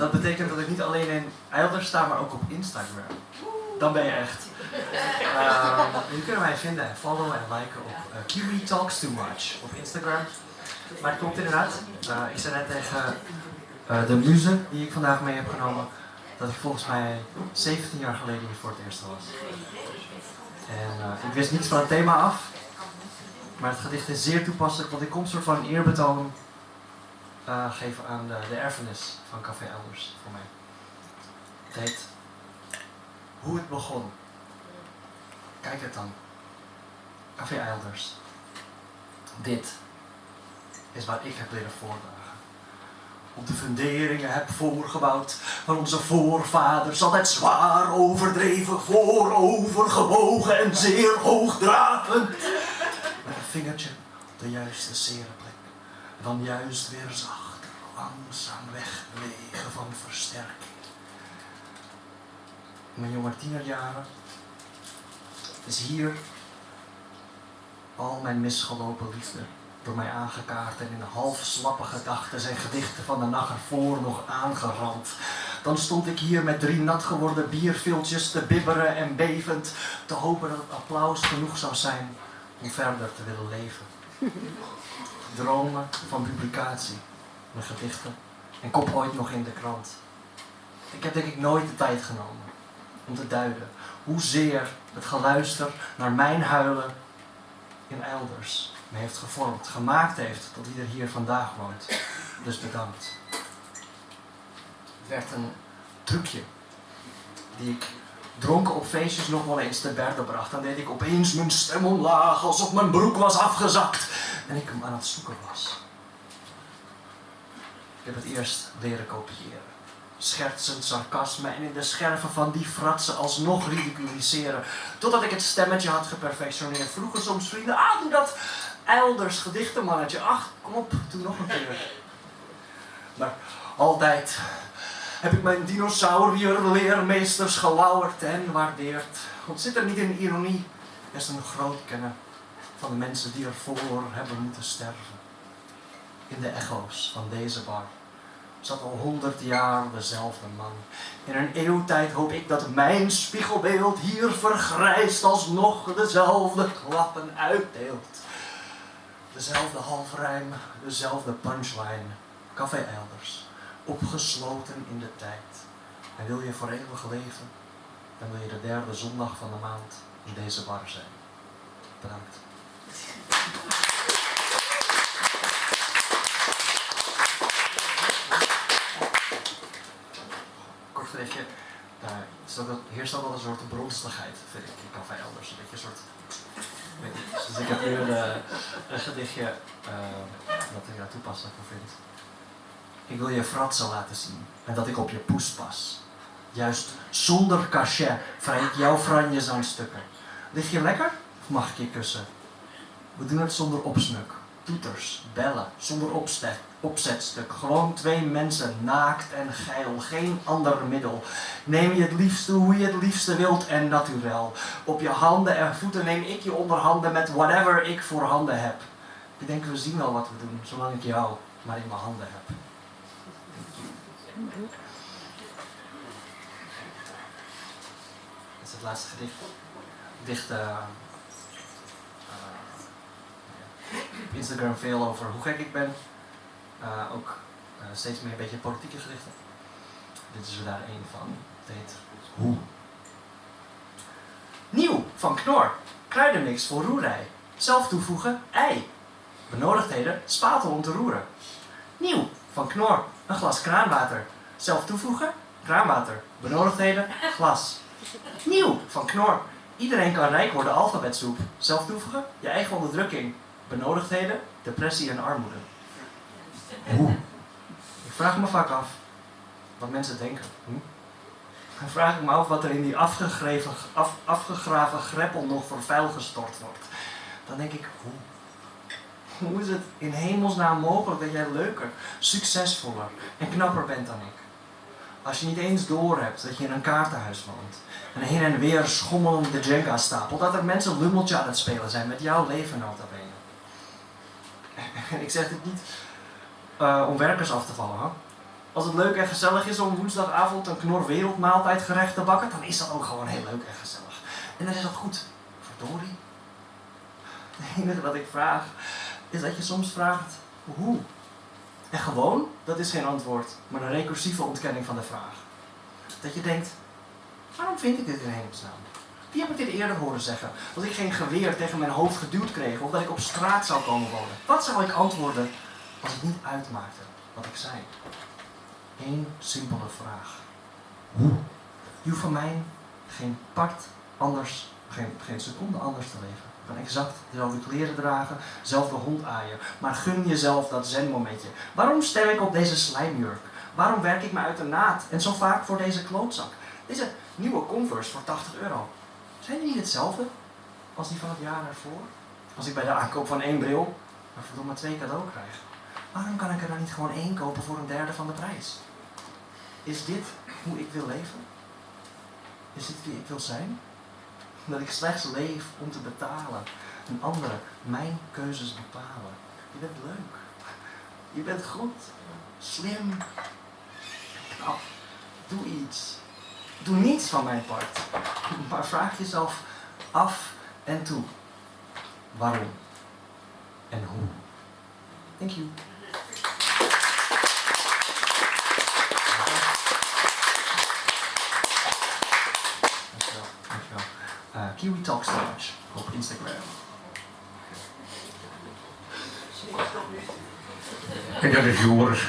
Dat betekent dat ik niet alleen in Eilders sta, maar ook op Instagram. Dan ben je echt. Jullie kunnen mij vinden en followen en liken op Kiwi Talks Too Much op Instagram. Maar het klopt inderdaad. Ik zei net tegen de muze die ik vandaag mee heb genomen, dat ik volgens mij 17 jaar geleden hier voor het eerst was. En ik wist niets van het thema af, maar het gedicht is zeer toepasselijk, want ik kom een soort van een eerbetoon geven aan de erfenis van Café Eilders voor mij. Het heet Hoe het begon. Kijk het dan. Café Eilders. Dit is waar ik heb leren voordragen. Op de funderingen heb voorgebouwd van onze voorvaders, altijd zwaar overdreven, voorovergebogen en zeer hoogdravend. Met een vingertje op de juiste zere plek. En dan juist weer zacht, langzaam wegbewegen van versterking. In mijn jonge tienerjaren is hier al mijn misgelopen liefde door mij aangekaart en in half slappe gedachten zijn gedichten van de nacht ervoor nog aangerand. Dan stond ik hier met 3 nat geworden bierviltjes te bibberen en bevend te hopen dat het applaus genoeg zou zijn om verder te willen leven. Dromen van publicatie, mijn gedichten en kop ooit nog in de krant. Ik heb denk ik nooit de tijd genomen om te duiden hoezeer het geluister naar mijn huilen in Eilders me heeft gevormd, gemaakt heeft tot wie er hier vandaag woont. Dus bedankt. Het werd een trucje die ik dronken op feestjes nog wel eens te berde bracht. Dan deed ik opeens mijn stem omlaag alsof mijn broek was afgezakt en ik hem aan het zoeken was. Ik heb het eerst leren kopiëren. Schertsend sarcasme en in de scherven van die fratsen alsnog ridiculiseren. Totdat ik het stemmetje had geperfectioneerd. Vroegen soms vrienden, doe dat Eilders gedichtenmannetje. Ach, kom op, doe nog een keer. Maar altijd heb ik mijn dinosaurierleermeesters gelauwerd en waardeerd. Want zit er niet in ironie, is een groot kennen van de mensen die ervoor hebben moeten sterven. In de echo's van deze bar zat al 100 jaar dezelfde man. In een eeuwtijd hoop ik dat mijn spiegelbeeld hier vergrijst alsnog dezelfde klappen uitdeelt. Dezelfde halfrijm, dezelfde punchline. Café Eilders, opgesloten in de tijd. En wil je voor eeuwig leven, dan wil je de 3e zondag van de maand in deze bar zijn. Bedankt. Weet je, heerst ook wel een soort bronstigheid, vind ik, in Café Eilders. Een beetje een soort, weet ik. Dus ik heb nu een gedichtje dat ik daar toepasselijk voor vind. Ik wil je fratsen laten zien en dat ik op je poes pas. Juist zonder cachet vrij ik jouw franjes aan stukken. Lig je lekker of mag ik je kussen? We doen het zonder opsmuk. Toeters, bellen, zonder opzetstuk. Gewoon 2 mensen, naakt en geil, geen ander middel. Neem je het liefste hoe je het liefste wilt en naturel. Op je handen en voeten neem ik je onder handen met whatever ik voor handen heb. Ik denk we zien wel wat we doen, zolang ik jou maar in mijn handen heb. Dat is het laatste gedicht. Op Instagram veel over hoe gek ik ben. Ook steeds meer een beetje politieke gedichten. Dit is er daar één van. Het heet Hoe. Nieuw van Knor. Kruidenmix voor roerij. Zelf toevoegen ei. Benodigdheden spatel om te roeren. Nieuw van Knor. Een glas kraanwater. Zelf toevoegen kraanwater. Benodigdheden glas. Nieuw van Knor. Iedereen kan rijk worden alfabetsoep. Zelf toevoegen je eigen onderdrukking. Benodigdheden, depressie en armoede. Hoe? Ik vraag me vaak af wat mensen denken. Dan vraag ik me af wat er in die afgegraven greppel nog voor vuil gestort wordt. Dan denk ik, hoe is het in hemelsnaam mogelijk dat jij leuker, succesvoller en knapper bent dan ik? Als je niet eens doorhebt dat je in een kaartenhuis woont en heen en weer schommelende Jenga-stapel, dat er mensen lummeltje aan het spelen zijn met jouw leven nota bene. En ik zeg dit niet om werkers af te vallen, hè? Als het leuk en gezellig is om woensdagavond een knor wereldmaaltijdgerecht te bakken, dan is dat ook gewoon heel leuk en gezellig. En dan is dat goed. Verdorie. Het enige wat ik vraag, is dat je soms vraagt, hoe? En gewoon, dat is geen antwoord, maar een recursieve ontkenning van de vraag. Dat je denkt, waarom vind ik dit in hemelsnaam? Wie heb ik dit eerder horen zeggen? Dat ik geen geweer tegen mijn hoofd geduwd kreeg of dat ik op straat zou komen wonen. Wat zou ik antwoorden als het niet uitmaakte wat ik zei? Eén simpele vraag. Hoe? Je hoeft van mij geen part anders, geen seconde anders te leven. Je kan exact dezelfde kleren dragen, dezelfde hond aaien. Maar gun jezelf dat zenmomentje. Waarom stem ik op deze slijmjurk? Waarom werk ik me uit de naad? En zo vaak voor deze klootzak? Deze nieuwe Converse voor €80. Zijn die niet hetzelfde als die van het jaar ervoor? Als ik bij de aankoop van 1 bril, maar verdomme 2 cadeau krijg. Waarom kan ik er dan niet gewoon 1 kopen voor 1/3 van de prijs? Is dit hoe ik wil leven? Is dit wie ik wil zijn? Dat ik slechts leef om te betalen en anderen mijn keuzes bepalen. Je bent leuk. Je bent goed. Slim. Knap. Doe iets. Doe niets van mijn part. Maar vraag jezelf af en toe. Waarom? En hoe? Thank you. Kiwi Talks Too Much op Instagram. En dat is Joris.